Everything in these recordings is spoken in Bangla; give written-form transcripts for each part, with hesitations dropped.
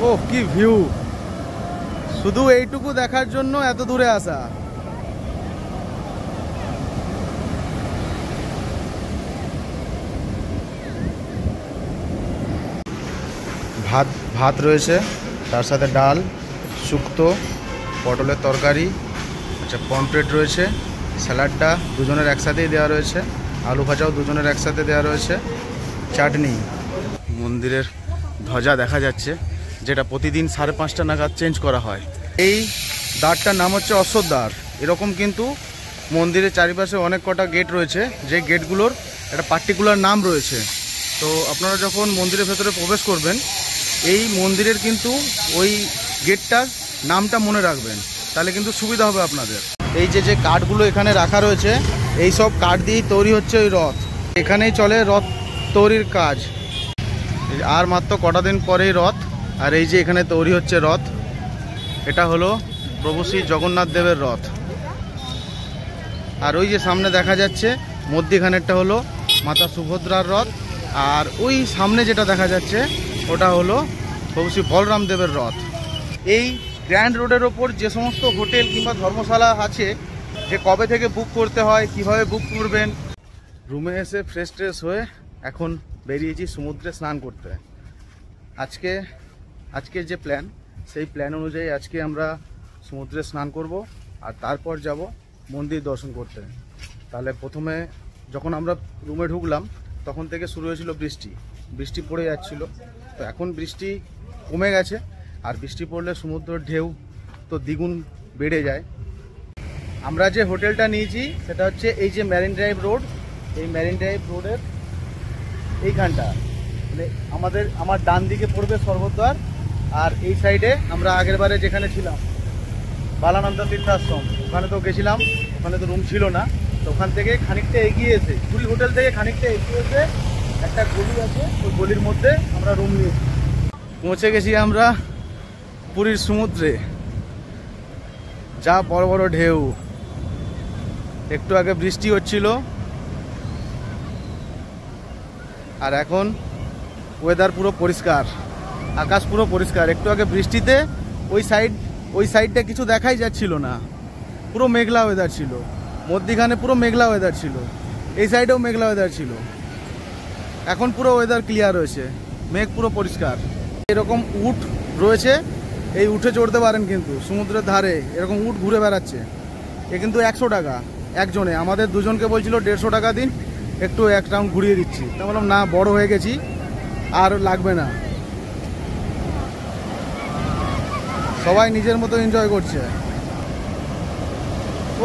ও কি ভিউ, শুধু এইটুকু দেখার জন্য এত দূরে আসা। ভাত রয়েছে, তার সাথে ডাল, শুক্তো, পটলের তরকারি, আচ্ছা পমফ্রেট রয়েছে, স্যালাডটা দুজনের একসাথেই দেওয়া রয়েছে, আলু ভাজাও দুজনের একসাথে দেওয়া রয়েছে, চাটনি। মন্দিরের ধ্বজা দেখা যাচ্ছে, যেটা প্রতিদিন 5:30 নাগাদ চেঞ্জ করা হয়। এই দ্বারটার নাম হচ্ছে অশ্বর দ্বার। এরকম কিন্তু মন্দিরের চারিপাশে অনেক কটা গেট রয়েছে, যে গেটগুলোর একটা পার্টিকুলার নাম রয়েছে। তো আপনারা যখন মন্দিরের ভেতরে প্রবেশ করবেন, এই মন্দিরের কিন্তু ওই গেটটার নামটা মনে রাখবেন, তাহলে কিন্তু সুবিধা হবে আপনাদের। এই যে কাঠগুলো এখানে রাখা রয়েছে, এই সব কাঠ দিয়েই তৈরি হচ্ছে ওই রথ। এখানেই চলে রথ তৈরির কাজ। আর মাত্র কটা দিন পরেই রথ, আর এই যে এখানে তৈরি হচ্ছে রথ, এটা হলো প্রভু শ্রী জগন্নাথ দেবের রথ। আর ওই যে সামনে দেখা যাচ্ছে মধ্যখানেরটা হলো মাতা সুভদ্রার রথ, আর ওই সামনে যেটা দেখা যাচ্ছে ওটা হলো প্রভু শ্রী বলরাম দেবের রথ। এই গ্র্যান্ড রোডের ওপর যে সমস্ত হোটেল কিংবা ধর্মশালা আছে, যে কবে থেকে বুক করতে হয়, কিভাবে বুক করবেন। রুমে এসে ফ্রেশ ট্রেশ হয়ে এখন বেরিয়েছি সমুদ্রে স্নান করতে। আজকে যে প্ল্যান, সেই প্ল্যান অনুযায়ী আজকে আমরা সমুদ্রে স্নান করব, আর তারপর যাব মন্দির দর্শন করতে। তাহলে প্রথমে যখন আমরা রুমে ঢুকলাম তখন থেকে শুরু হয়েছিল বৃষ্টি পড়ে যাচ্ছিল। তো এখন বৃষ্টি কমে গেছে, আর বৃষ্টি পড়লে সমুদ্রের ঢেউ তো দ্বিগুণ বেড়ে যায়। আমরা যে হোটেলটা নিয়েছি সেটা হচ্ছে এই যে মেরিন ড্রাইভ রোড, এই মেরিন ড্রাইভ রোডের এইখানটা, মানে আমার ডান দিকে পড়বে স্বর্গদ্বার, আর এই সাইডে আমরা আগের বারে যেখানে ছিলাম বালানন্দ তীর্থাশ্রম, ওখানে তো গেছিলাম, ওখানে তো রুম ছিল না। তো ওখান থেকে খানিকটা এগিয়ে এসে, পুরী হোটেল থেকে খানিকটা এগিয়ে এসে একটা গলি আছে, ওই গলির মধ্যে আমরা রুম নিয়েছি। পৌঁছে গেছি আমরা পুরীর সমুদ্রে। যা বড় বড় ঢেউ, একটু আগে বৃষ্টি হচ্ছিল, আর এখন ওয়েদার পুরো পরিষ্কার, আকাশ পুরো পরিষ্কার। একটু আগে বৃষ্টিতে ওই সাইডটা কিছু দেখাই যাচ্ছিল না, পুরো মেঘলা ওয়েদার ছিল। মধ্যখানে পুরো মেঘলা ওয়েদার ছিল, এই সাইডেও মেঘলা ওয়েদার ছিল। এখন পুরো ওয়েদার ক্লিয়ার হয়েছে, মেঘ পুরো পরিষ্কার। এরকম উট রয়েছে, এই উঠে চড়তে পারেন কিন্তু সমুদ্রের ধারে। এরকম উট ঘুরে বেড়াচ্ছে, এ কিন্তু 100 টাকা একজনে। আমাদের দুজনকে বলছিল 150 টাকা দিন, একটু এক রাউন্ড ঘুরিয়ে দিচ্ছি। তা বললাম না, বড় হয়ে গেছি, আর লাগবে না। সবাই নিজের মতো এনজয় করছে।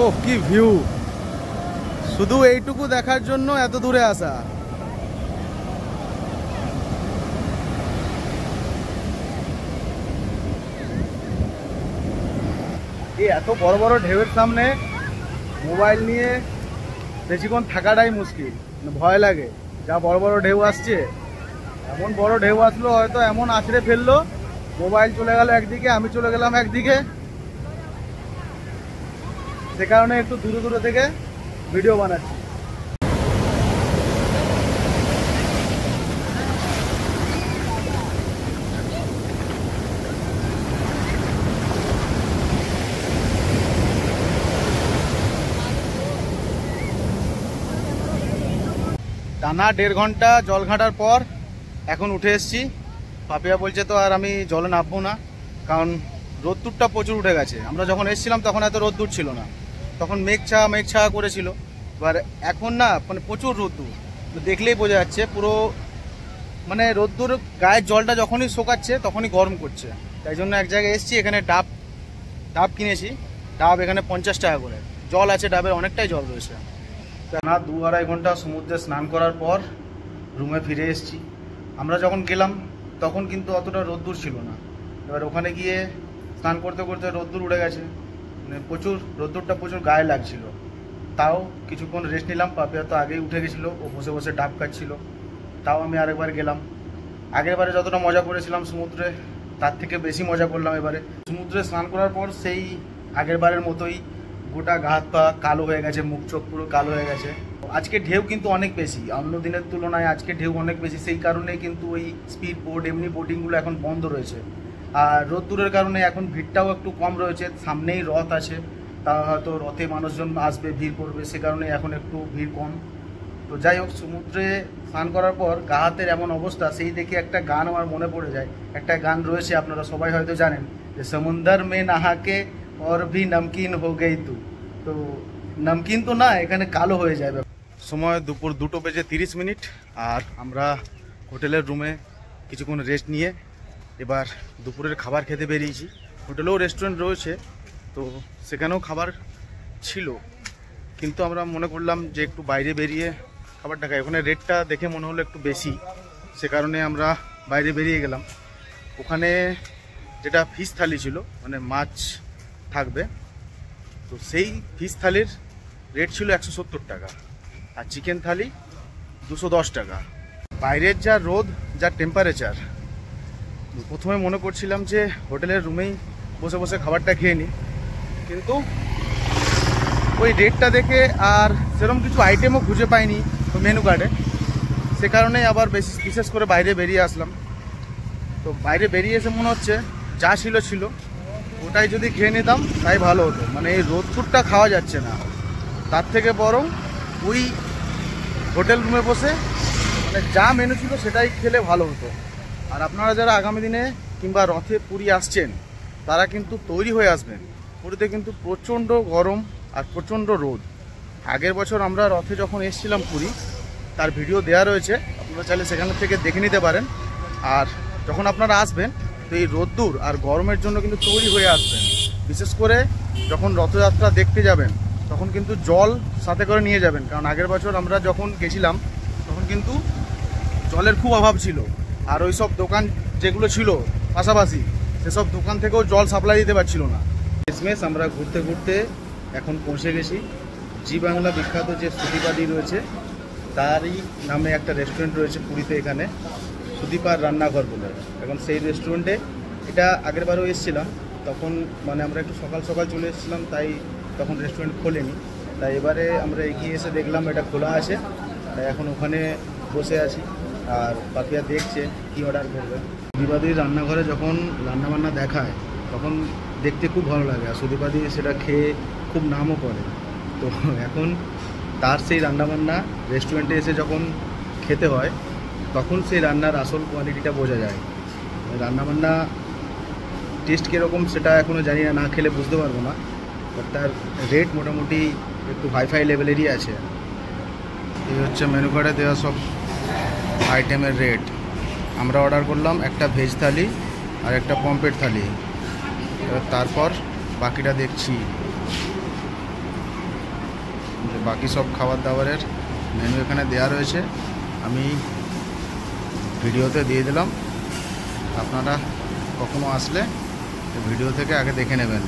ও কি ভিউ, শুধু এইটুকু দেখার জন্য এত দূরে আসা। এই এত বড় বড় ঢেউয়ের সামনে মোবাইল নিয়ে বেশিক্ষণ থাকাটাই মুশকিল, ভয় লাগে। যা বড় বড় ঢেউ আসছে, এমন বড় ঢেউ আসলো হয়তো এমন আছড়ে ফেললো, মোবাইল চলে গেল একদিকে, আমি চলে গেলাম একদিকে। সে কারণে একটু দূরে দূরে থেকে ভিডিও বানাচ্ছি। টানা 1.5 ঘন্টা জল ঘাঁটার পর এখন উঠে এসেছি। পাপিয়া বলছে তো আর আমি জলে নামবো না, কারণ রোদ্দুরটা প্রচুর উঠে গেছে। আমরা যখন এসেছিলাম তখন এত রোদ্দুর ছিল না, তখন মেঘ ছায়া করেছিল। এবার এখন না, মানে প্রচুর রোদ্দুর, দেখলেই বোঝা যাচ্ছে পুরো, মানে রোদ্দুর গায়ের জলটা যখনই শোকাচ্ছে তখনই গরম করছে। তাই জন্য এক জায়গায় এসেছি, এখানে ডাব কিনেছি। ডাব এখানে 50 টাকা করে, জল আছে ডাবের, অনেকটাই জল রয়েছে। না 2-2.5 ঘন্টা সমুদ্রে স্নান করার পর রুমে ফিরে এসেছি। আমরা যখন গেলাম তখন কিন্তু অতটা রোদ্দুর ছিল না। এবার ওখানে গিয়ে স্নান করতে করতে রোদ্দুর উঠে গেছে, মানে রোদ্দুরটা প্রচুর গায়ে লাগছিল। তাও কিছুক্ষণ রেস্ট নিলাম। পাপিয়া তো আগেই উঠে গেছিলো, ও বসে বসে ডাব খাচ্ছিল। তাও আমি আরেকবার গেলাম। আগেরবারে যতটা মজা করেছিলাম সমুদ্রে, তার থেকে বেশি মজা করলাম এবারে। সমুদ্রে স্নান করার পর সেই আগেরবারের মতোই গোটা গা হাত পা কালো হয়ে গেছে, মুখ চোখ পুরো কালো হয়ে গেছে। আজকে ঢেউ কিন্তু অনেক বেশি, অন্য দিনের তুলনায় আজকে ঢেউ অনেক বেশি। সেই কারণে কিন্তু ওই স্পিড বোট, এমনি বোটিংগুলো এখন বন্ধ রয়েছে। আর রোদ্দুরের কারণে এখন ভিড়টাও একটু কম রয়েছে, সামনেই রথ আছে, তা হয়তো রথে মানুষজন আসবে, ভিড় করবে, সে কারণে এখন একটু ভিড় কম। তো যাই হোক, সমুদ্রে স্নান করার পর গা হাতের এমন অবস্থা, সেই দেখে একটা গান আমার মনে পড়ে যায়। একটা গান রয়েছে, আপনারা সবাই হয়তো জানেন, যে সমুন্দর মে নাহাকে और भी नमकीन हो गई तू। তো নমকিন তো না, এখানে কালো হয়ে যাবে। সময় দুপুর 2:30, আর আমরা হোটেলের রুমে কিছুক্ষণ রেস্ট নিয়ে এবার দুপুরের খাবার খেতে বেরিয়েছি। হোটেলেও রেস্টুরেন্ট রয়েছে, তো সেখানেও খাবার ছিল, কিন্তু আমরা মনে করলাম যে একটু বাইরে বেরিয়ে খাবারটা খাই। ওখানে রেটটা দেখে মনে হলো একটু বেশি, সে কারণে আমরা বাইরে বেরিয়ে গেলাম। ওখানে যেটা ফিশ থালি ছিল, মানে মাছ থাকবে, তো সেই ফিশ থালির রেট ছিল 170 টাকা, আর চিকেন থালি 210 টাকা। বাইরের যা রোদ, যা টেম্পারেচার, প্রথমে মনে করছিলাম যে হোটেলের রুমেই বসে বসে খাবারটা খেয়ে নিই, কিন্তু ওই রেটটা দেখে আর সেরকম কিছু আইটেমও খুঁজে পাইনি মেনু কার্ডে, সে কারণে আবার বিশেষ করে বাইরে বেরিয়ে আসলাম। তো বাইরে বেরিয়ে এসে মনে হচ্ছে যা ছিল ওটাই যদি খেয়ে নিতাম তাই ভালো হতো। মানে এই রোদপুরটা খাওয়া যাচ্ছে না, তার থেকে বরং ওই হোটেল রুমে বসে মানে যা মেনু ছিল সেটাই খেলে ভালো হতো। আর আপনারা যারা আগামী দিনে কিংবা রথে পুরী আসছেন, তারা কিন্তু তৈরি হয়ে আসবেন। পুরীতে কিন্তু প্রচণ্ড গরম আর প্রচণ্ড রোদ। আগের বছর আমরা রথে যখন এসেছিলাম পুরী, তার ভিডিও দেওয়া রয়েছে, আপনারা চাইলে সেখান থেকে দেখে নিতে পারেন। আর যখন আপনারা আসবেন, তো এই রোদ্দুর আর গরমের জন্য কিন্তু তৈরি হয়ে আসবেন। বিশেষ করে যখন রথযাত্রা দেখতে যাবেন, তখন কিন্তু জল সাথে করে নিয়ে যাবেন, কারণ আগের বছর আমরা যখন গেছিলাম তখন কিন্তু জলের খুব অভাব ছিল। আর ওই সব দোকান যেগুলো ছিল পাশাপাশি, সেসব দোকান থেকেও জল সাপ্লাই দিতে পারছিল না। শেষমেশ আমরা ঘুরতে ঘুরতে এখন পৌঁছে গেছি জি বাংলা বিখ্যাত যে সুদীপাদি রয়েছে, তারই নামে একটা রেস্টুরেন্ট রয়েছে পুরীতে, এখানে সুদীপার রান্নাঘর বলে। এখন সেই রেস্টুরেন্টে, এটা আগেরবারও এসেছিলাম, তখন মানে আমরা একটু সকাল সকাল চলে এসেছিলাম, তাই তখন রেস্টুরেন্ট খোলেনি। তাই এবারে আমরা এগিয়ে এসে দেখলাম এটা খোলা আছে, তাই এখন ওখানে বসে আছি। আর পাপিয়া দেখছে কি অর্ডার করবে। সুদীপাদির রান্নাঘরে যখন রান্নাবান্না দেখায় তখন দেখতে খুব ভালো লাগে, আর সুদীপাদি সেটা খেয়ে খুব নামও করে। তো এখন তার সেই রান্নাবান্না রেস্টুরেন্টে এসে যখন খেতে হয়, তখন সেই রান্নার আসল কোয়ালিটিটা বোঝা যায়। রান্নাবান্না টেস্ট কীরকম সেটা এখনও জানি না, না খেলে বুঝতে পারবো না, বাট তার রেট মোটামুটি একটু হাইফাই লেভেলেরই আছে। এই হচ্ছে মেনু কার্ডে দেওয়া সব আইটেমের রেট। আমরা অর্ডার করলাম একটা ভেজ থালি আর একটা পমফ্রেট থালি, তারপর বাকিটা দেখছি। যে বাকি সব খাবার দাবারের মেনু এখানে দেওয়া রয়েছে, আমি ভিডিওতে দিয়ে দিলাম। আপনারা কখনো আসলে ভিডিও থেকে আগে দেখে নেবেন।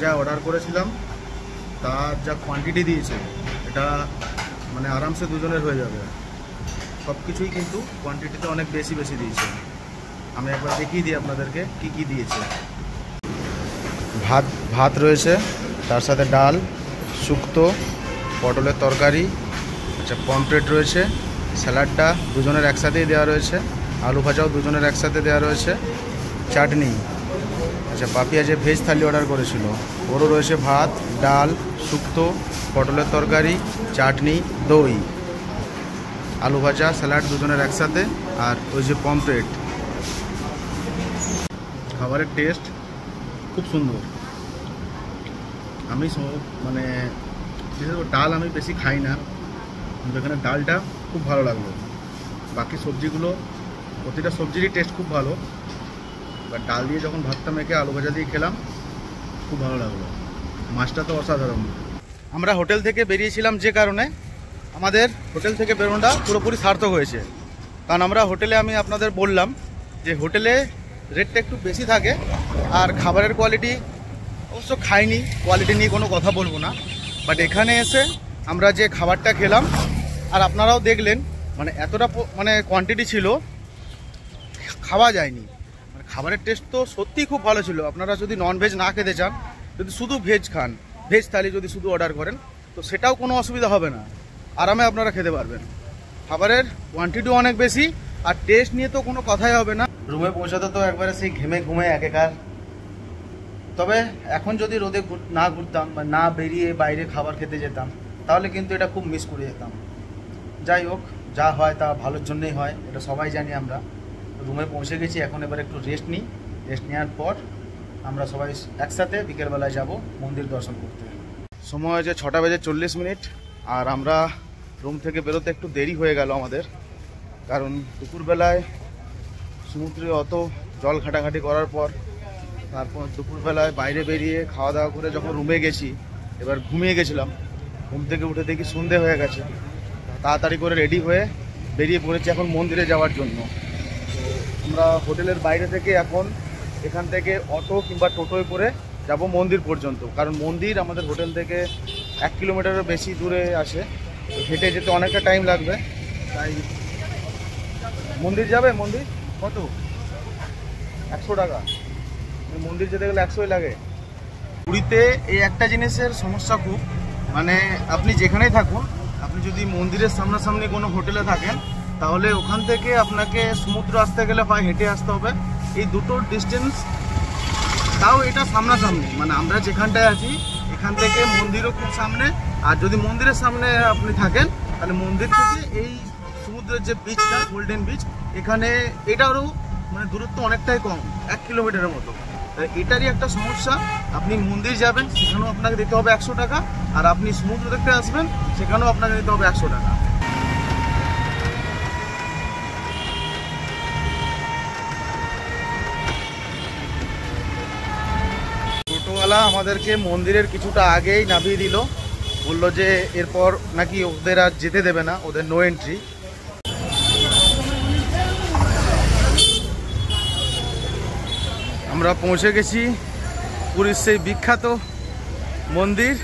যা অর্ডার করেছিলাম তার যা কোয়ান্টিটি দিয়েছে, এটা মানে আরামসে দুজনের হয়ে যাবে। সব কিছুই কিন্তু কোয়ান্টিটিতে অনেক বেশি দিয়েছে। আমি একবার দেখিয়ে দিই আপনাদেরকে কি কি দিয়েছে। ভাত রয়েছে, তার সাথে ডাল, শুক্তো, পটলের তরকারি, আচ্ছা পমফ্রেট রয়েছে, স্যালাডটা দুজনের একসাথেই দেওয়া রয়েছে, আলু ভাজাও দুজনের একসাথে দেওয়া রয়েছে, চাটনি। আচ্ছা পাপিয়া যে ভেজ থালি অর্ডার করেছিল, ওরও রয়েছে ভাত, ডাল, শুক্তো, পটলের তরকারি, চাটনি, দই, আলু ভাজা, স্যালাড দুজনের একসাথে, আর ওই যে পমফ্রেট। খাবারের টেস্ট খুব সুন্দর। আমি মানে বিশেষ করে ডাল আমি বেশি খাই না, কিন্তু এখানে ডালটা খুব ভালো লাগলো। বাকি সবজিগুলো, প্রতিটা সবজিরই টেস্ট খুব ভালো। এবার ডাল দিয়ে যখন ভাতটা মেখে আলু ভাজা দিয়ে খেলাম, খুব ভালো লাগলো। মাছটা তো অসাধারণ। আমরা হোটেল থেকে বেরিয়েছিলাম যে কারণে, আমাদের হোটেল থেকে বেরোনোটা পুরোপুরি সার্থক হয়েছে। কারণ আমরা হোটেলে, আমি আপনাদের বললাম যে হোটেলে রেটটা একটু বেশি থাকে, আর খাবারের কোয়ালিটি অবশ্য খাইনি, কোয়ালিটি নিয়ে কোনো কথা বলবো না। বাট এখানে এসে আমরা যে খাবারটা খেলাম, আর আপনারাও দেখলেন, মানে এতটা মানে কোয়ান্টিটি ছিল, খাওয়া যায়নি। মানে খাবারের টেস্ট তো সত্যিই খুব ভালো ছিল। আপনারা যদি ননভেজ না খেতে চান, যদি শুধু ভেজ খান, ভেজ থালি যদি শুধু অর্ডার করেন, তো সেটাও কোনো অসুবিধা হবে না, আরামে আপনারা খেতে পারবেন। খাবারের কোয়ান্টিটিও অনেক বেশি, আর টেস্ট নিয়ে তো কোনো কথাই হবে না। রুমে পৌঁছাতে তো একবারে সেই ঘেমে ঘুমে একেকার। তবে এখন যদি রোদে না ঘুরতাম বা না বেরিয়ে বাইরে খাবার খেতে যেতাম, তাহলে কিন্তু এটা খুব মিস করে যেতাম। যাই হোক, যা হয় তা ভালোর জন্যই হয়, এটা সবাই জানি আমরা। রুমে পৌঁছে গেছি, এখন এবার একটু রেস্ট নিই। রেস্ট নেওয়ার পর আমরা সবাই একসাথে বিকেলবেলায় যাব মন্দির দর্শন করতে। সময় হয়েছে 6:40, আর আমরা রুম থেকে বেরোতে একটু দেরি হয়ে গেল আমাদের, কারণ দুপুরবেলায় সমুদ্রে অত জল ঘাটাঘাটি করার পর, তারপর দুপুরবেলায় বাইরে বেরিয়ে খাওয়া দাওয়া করে যখন রুমে গেছি, এবার ঘুমিয়ে গেছিলাম। ঘুম থেকে উঠে দেখি সন্ধে হয়ে গেছে। তাড়াতাড়ি করে রেডি হয়ে বেরিয়ে পড়েছি এখন মন্দিরে যাওয়ার জন্য। আমরা হোটেলের বাইরে থেকে এখন এখান থেকে অটো কিংবা টোটোয় করে যাব মন্দির পর্যন্ত, কারণ মন্দির আমাদের হোটেল থেকে 1 কিলোমিটারের বেশি দূরে আসে, তো হেঁটে যেতে অনেকটা টাইম লাগবে। তাই মন্দির যাবে, মন্দির কত? 100 টাকা। মন্দির যেতে গেলে 100ই লাগে। পুরীতে এই একটা জিনিসের সমস্যা খুব, মানে আপনি যেখানেই থাকুন, আপনি যদি মন্দিরের সামনাসামনি কোনো হোটেলে থাকেন, তাহলে ওখান থেকে আপনাকে সমুদ্র আসতে গেলে হয় হেঁটে আসতে হবে। এই দুটোর ডিস্টেন্স, তাও এটা সামনাসামনি, মানে আমরা যেখানটায় আছি এখান থেকে মন্দিরও খুব সামনে। আর যদি মন্দিরের সামনে আপনি থাকেন, তাহলে মন্দির থেকে এই সমুদ্রের যে বিচটা, গোল্ডেন বিচ, এখানে এটারও মানে দূরত্ব অনেকটাই কম, 1 কিলোমিটারের মতো। এটারই একটা সমস্যা, আপনি মন্দির যাবেন সেখানেও আপনাকে দিতে হবে 100 টাকা, আর আপনি সমুদ্র দেখতে আসবেন সেখানেও আপনাকে দিতে হবে 100 টাকা। টোটোওয়ালা আমাদেরকে মন্দিরের কিছুটা আগেই নামিয়ে দিল, বললো যে এরপর নাকি ওদের আর যেতে দেবে না, ওদের নো এন্ট্রি। আমরা পৌঁছে গেছি পুরীর সেই বিখ্যাত মন্দির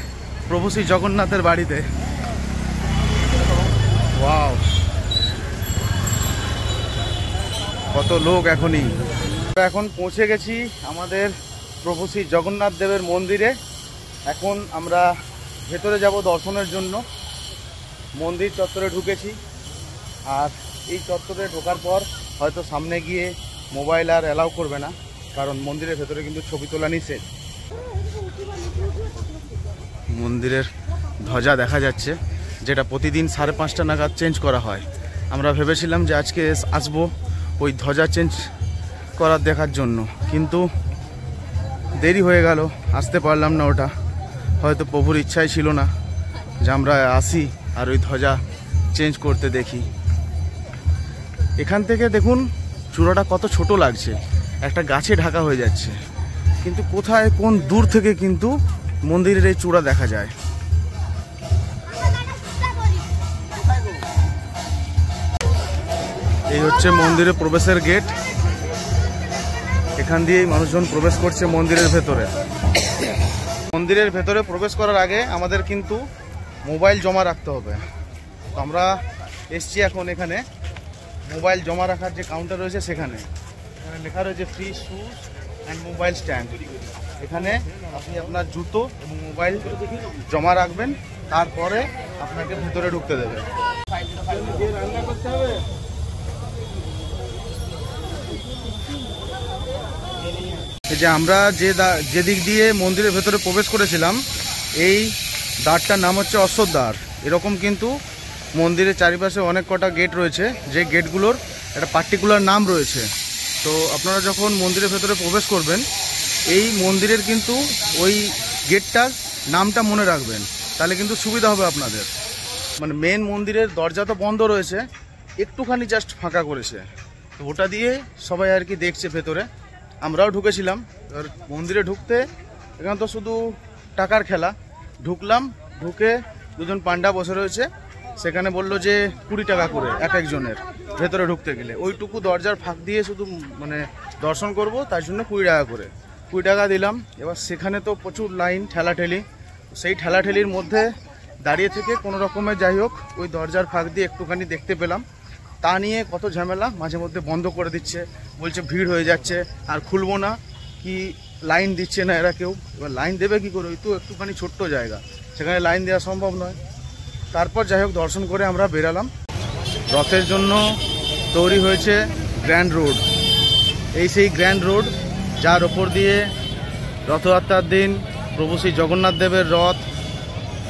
প্রভু শ্রী জগন্নাথের বাড়িতে। ওয়াও, কত লোক এখনই। এখন পৌঁছে গেছি আমাদের প্রভু শ্রী জগন্নাথ দেবের মন্দিরে। এখন আমরা ভেতরে যাব দর্শনের জন্য। মন্দির চত্বরে ঢুকেছি, আর এই চত্বরে ঢোকার পর হয়তো সামনে গিয়ে মোবাইল আর অ্যালাউ করবে না, কারণ মন্দিরের ভেতরে কিন্তু ছবি তোলা নিষেধ। মন্দিরের ধ্বজা দেখা যাচ্ছে, যেটা প্রতিদিন 5:30 নাগাদ চেঞ্জ করা হয়। আমরা ভেবেছিলাম যে আজকে আসবো ওই ধ্বজা চেঞ্জ করার দেখার জন্য, কিন্তু দেরি হয়ে গেল, আসতে পারলাম না। ওটা হয়তো প্রভুর ইচ্ছাই ছিল না যে আমরা আসি আর ওই ধ্বজা চেঞ্জ করতে দেখি। এখান থেকে দেখুন চূড়াটা কত ছোট লাগছে, একটা গাছে ঢাকা হয়ে যাচ্ছে, কিন্তু কোথায় কোন দূর থেকে কিন্তু মন্দিরের এই চূড়া দেখা যায়। এই হচ্ছে মন্দিরের প্রবেশের গেট, এখান দিয়েই মানুষজন প্রবেশ করছে মন্দিরের ভেতরে। মন্দিরের ভেতরে প্রবেশ করার আগে আমাদের কিন্তু মোবাইল জমা রাখতে হবে। তো আমরা এসছি এখন এখানে মোবাইল জমা রাখার যে কাউন্টার রয়েছে সেখানে। এখানে লেখা রয়েছে free shoes and mobile stand. এখানে আপনি আপনার জুতো এবং মোবাইল জমা রাখবেন, তারপরে আপনাকে ভেতরে ঢুকতে দেবে। এই যে আমরা যে দিক দিয়ে মন্দিরের ভেতরে প্রবেশ করেছিলাম, এই দ্বারটার নাম হচ্ছে অশ্বদ্বার। এরকম কিন্তু মন্দিরের চারিপাশে অনেক কটা গেট রয়েছে, যে গেটগুলোর একটা পার্টিকুলার নাম রয়েছে। তো আপনারা যখন মন্দিরের ভেতরে প্রবেশ করবেন, এই মন্দিরের কিন্তু ওই গেটটার নামটা মনে রাখবেন, তাহলে কিন্তু সুবিধা হবে আপনাদের। মানে মেন মন্দিরের দরজা তো বন্ধ রয়েছে, একটুখানি জাস্ট ফাঁকা করেছে, তো ওটা দিয়ে সবাই আর কি দেখছে ভেতরে। আমরাও ঢুকেছিলাম। এবার মন্দিরে ঢুকতে এখানে তো শুধু টাকার খেলা। ঢুকলাম, ঢুকে দুজন পান্ডা বসে রয়েছে, সেখানে বললো যে 20 টাকা করে এক একজনের ভেতরে ঢুকতে গেলে। ওইটুকু দরজার ফাঁক দিয়ে শুধু মানে দর্শন করব, তার জন্য 20 টাকা করে। 20 টাকা দিলাম। এবার সেখানে তো প্রচুর লাইন, ঠেলাঠেলি। সেই ঠেলাঠেলির মধ্যে দাঁড়িয়ে থেকে কোনো রকমের যাই হোক ওই দরজার ফাঁক দিয়ে একটুখানি দেখতে পেলাম। তা নিয়ে কত ঝামেলা, মাঝে মধ্যে বন্ধ করে দিচ্ছে, বলছে ভিড় হয়ে যাচ্ছে আর খুলবো না, কি লাইন দিচ্ছে না এরা কেউ। এবার লাইন দেবে কী করে, ওই তো একটুখানি ছোট্ট জায়গা, সেখানে লাইন দেওয়া সম্ভব নয়। তারপর যাই হোক দর্শন করে আমরা বেরালাম। রথের জন্য তৈরি হয়েছে গ্র্যান্ড রোড। এই সেই গ্র্যান্ড রোড যার ওপর দিয়ে রথযাত্রার দিন প্রভু শ্রী জগন্নাথ দেবের রথ,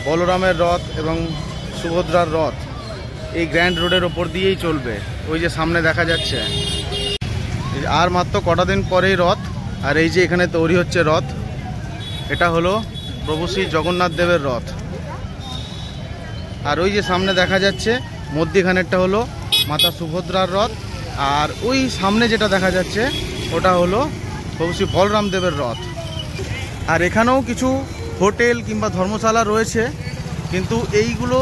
বলরামের রথ এবং সুভদ্রার রথ এই গ্র্যান্ড রোডের ওপর দিয়েই চলবে। ওই যে সামনে দেখা যাচ্ছে, আর মাত্র কটা দিন পরেই রথ। আর এই যে এখানে তৈরি হচ্ছে রথ, এটা হলো প্রভু শ্রী জগন্নাথ দেবের রথ। আর ওই যে সামনে দেখা যাচ্ছে মধ্যখানেরটা হলো মাতা সুভদ্রার রথ, আর ওই সামনে যেটা দেখা যাচ্ছে ওটা হলো প্রভু শ্রী বলরাম দেবের রথ। আর এখানেও কিছু হোটেল কিংবা ধর্মশালা রয়েছে, কিন্তু এইগুলো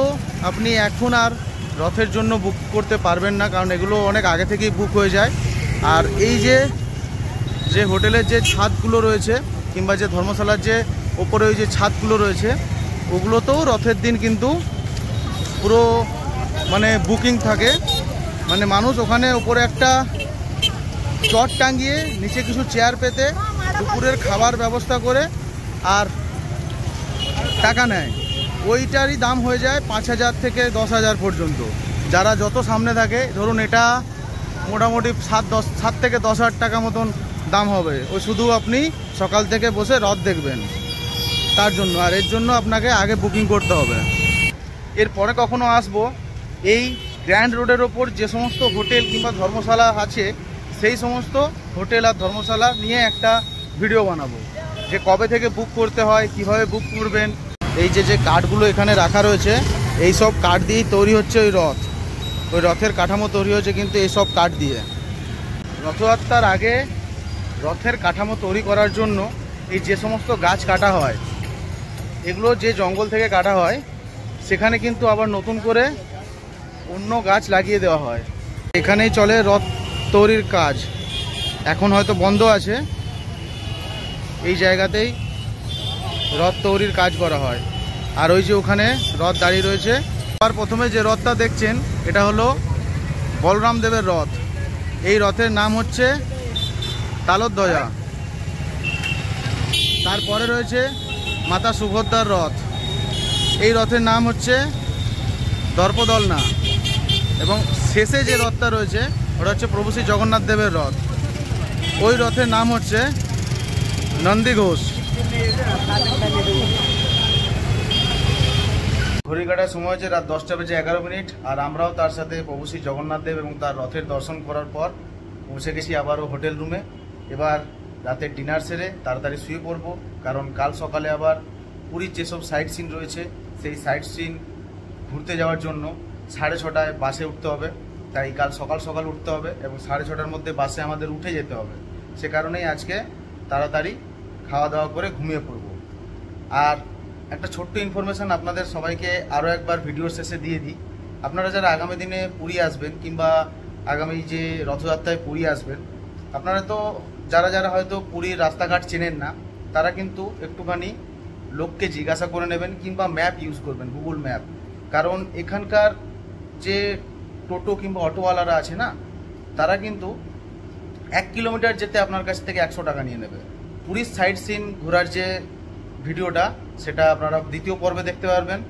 আপনি এখন আর রথের জন্য বুক করতে পারবেন না, কারণ এগুলো অনেক আগে থেকেই বুক হয়ে যায়। আর এই যে হোটেলের যে ছাদগুলো রয়েছে কিংবা যে ধর্মশালার যে ওপরে ওই যে ছাদগুলো রয়েছে, ওগুলোতেও রথের দিন কিন্তু পুরো মানে বুকিং থাকে। মানে মানুষ ওখানে ওপরে একটা চট টাঙিয়ে নিচে কিছু চেয়ার পেতে দুপুরের খাবার ব্যবস্থা করে আর টাকা নেয়। ওইটারই দাম হয়ে যায় 5,000 থেকে 10,000 পর্যন্ত। যারা যত সামনে থাকে, ধরুন এটা মোটামুটি 7 থেকে 10,000 টাকা মতন দাম হবে। ওই শুধু আপনি সকাল থেকে বসে রথ দেখবেন তার জন্য। আর এর জন্য আপনাকে আগে বুকিং করতে হবে। এরপরে কখনো আসবো এই গ্র্যান্ড রোডের ওপর যে সমস্ত হোটেল কিংবা ধর্মশালা আছে, সেই সমস্ত হোটেল আর ধর্মশালা নিয়ে একটা ভিডিও বানাবো, যে কবে থেকে বুক করতে হয়, কিভাবে বুক করবেন। এই যে কাঠগুলো এখানে রাখা রয়েছে, এই সব কাঠ দিয়েই তৈরি হচ্ছে ওই রথ। ওই রথের কাঠামো তৈরি হচ্ছে কিন্তু এই সব কাঠ দিয়ে। রথযাত্রার আগে রথের কাঠামো তৈরি করার জন্য এই যে সমস্ত গাছ কাটা হয়, এগুলো যে জঙ্গল থেকে কাটা হয়, সেখানে কিন্তু আবার নতুন করে অন্য গাছ লাগিয়ে দেওয়া হয়। এখানেই চলে রথ তৈরির কাজ। এখন হয়তো বন্ধ আছে, এই জায়গাতেই রথ তৈরির কাজ করা হয়। আর ওই যে ওখানে রথ দাঁড়িয়ে রয়েছে। আর প্রথমে যে রথটা দেখছেন এটা হলো বলরাম দেবের রথ। এই রথের নাম হচ্ছে তালধ্বজা। তারপরে রয়েছে মাতা সুভদ্রার রথ, এই রথের নাম হচ্ছে দর্পদলনা। এবং শেষে যে রথটা রয়েছে ওটা হচ্ছে প্রভু শ্রী জগন্নাথ দেবের রথ, ওই রথের নাম হচ্ছে নন্দী ঘোষ। ঘড়ি কাটার সময় হচ্ছে রাত 10:11। আর আমরাও তার সাথে প্রভু শ্রী জগন্নাথ দেব এবং তার রথের দর্শন করার পর পৌঁছে গেছি আবারও হোটেল রুমে। এবার রাতের ডিনার সেরে তাড়াতাড়ি শুয়ে পড়বো, কারণ কাল সকালে আবার পুরীর যেসব সাইট সিন রয়েছে সেই সাইট সিন ঘুরতে যাওয়ার জন্য 6:30টায় বাসে উঠতে হবে। তাই কাল সকাল সকাল উঠতে হবে এবং 6:30টার মধ্যে বাসে আমাদের উঠে যেতে হবে। সে কারণেই আজকে তাড়াতাড়ি খাওয়া দাওয়া করে ঘুমিয়ে পড়ব। আর একটা ছোট্ট ইনফরমেশান আপনাদের সবাইকে আরও একবার ভিডিওর শেষে দিয়ে দিই। আপনারা যারা আগামী দিনে পুরী আসবেন কিংবা আগামী যে রথযাত্রায় পুরী আসবেন, আপনারা তো যারা হয়তো পুরীর রাস্তাঘাট চেনেন না, তারা কিন্তু একটুখানি লোককে জিজ্ঞাসা করে নেবেন কিংবা ম্যাপ ইউজ করবেন, গুগল ম্যাপ। কারণ এখানকার যে টোটো কিংবা অটোওয়ালারা আছে না, তারা কিন্তু 1 কিলোমিটার যেতে আপনার কাছ থেকে 100 টাকা নিয়ে নেবে। পুরীর সাইট সিন ঘোরার যে ভিডিওটা, সেটা আপনারা দ্বিতীয় পর্বে দেখতে পারবেন।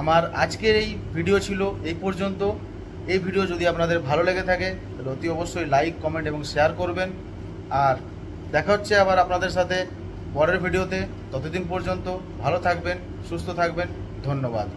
আমার আজকের এই ভিডিও ছিল এই পর্যন্ত। এই ভিডিও যদি আপনাদের ভালো লেগে থাকে তাহলে অতি অবশ্যই লাইক, কমেন্ট এবং শেয়ার করবেন। আর দেখা হচ্ছে আবার আপনাদের সাথে পরের ভিডিওতে। ততদিন পর্যন্ত ভালো থাকবেন, সুস্থ থাকবেন। ধন্যবাদ।